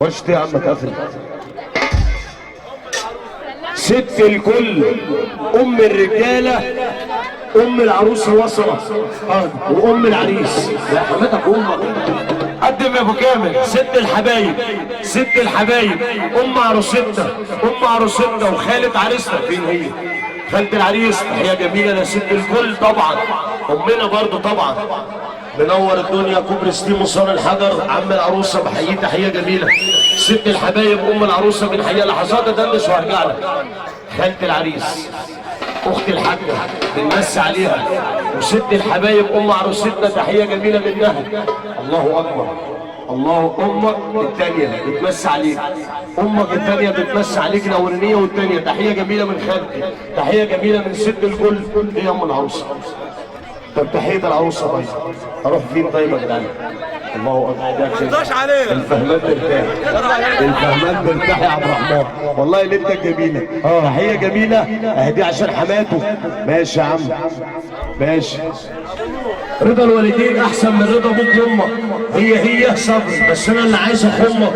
وشت يا عم تقفل. ست الكل ام الرجاله ام العروس وصلت وام العريس. يا حماتك امك قدم يا ابو كامل. ست الحبايب ست الحبايب ام عروستنا وخالة عريسنا. فين هي خالة العريس؟ تحية جميلة لست الكل طبعا. امنا برضو طبعا منور الدنيا. كوبري ستيم وصال الحجر. عم العروسه بحييه تحيه جميله. ست الحبايب ام العروسه بنحييها. لحظات ادندش وهرجع لك. خالة العريس اخت الحاجه بنمسي عليها. وست الحبايب ام عروستنا تحيه جميله منها. الله اكبر. الله. امك الثانيه بتمسي عليك. امك الثانيه بتمسي عليك الاولانيه والثانيه. تحيه جميله من خالتي. تحيه جميله من ست الكل. هي ام العروسه. طب تحيه العروسه طيب اروح فين طيب يا جدعان؟ الله اكبر. الفهمان مرتاح. الفهمان مرتاح يا عبد الرحمن. والله ليلتك جميله. تحيه جميله اهدي عشان حماته. ماشي يا عم ماشي. رضا الوالدين احسن من رضا ابوك وامك. هي صبر بس انا اللي عايز احمك.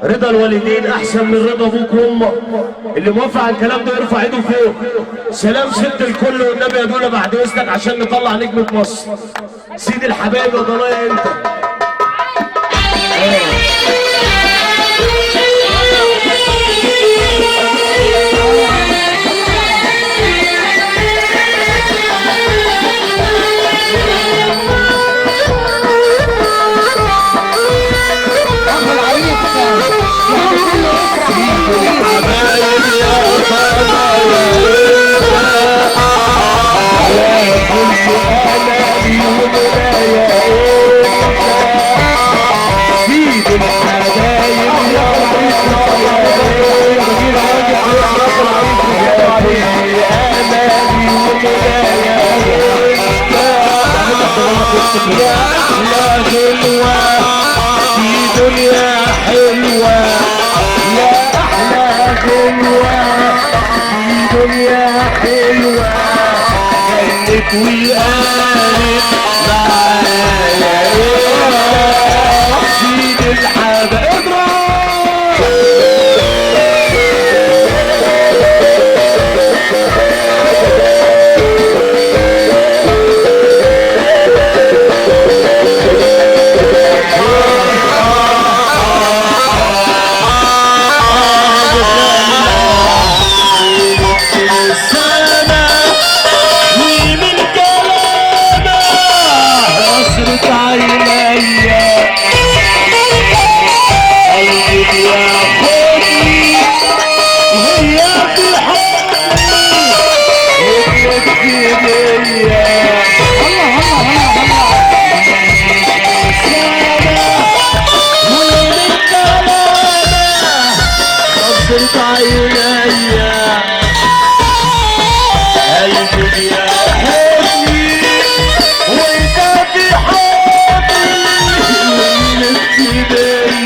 رضا الوالدين احسن من رضا ابوك وامك. اللي موافق على الكلام ده يرفع ايده فوق. سلام ست الكل والنبي يا دوله بعد اذنك عشان نطلع نجمة مصر. سيد الحبايب يا ضنايا انت. يا أحلى غنوة في دنيا حلوة. يا أحلى غنوة في دنيا حلوة. غنت وقالت معايا سيد الحبايب. عينيا قلبي يا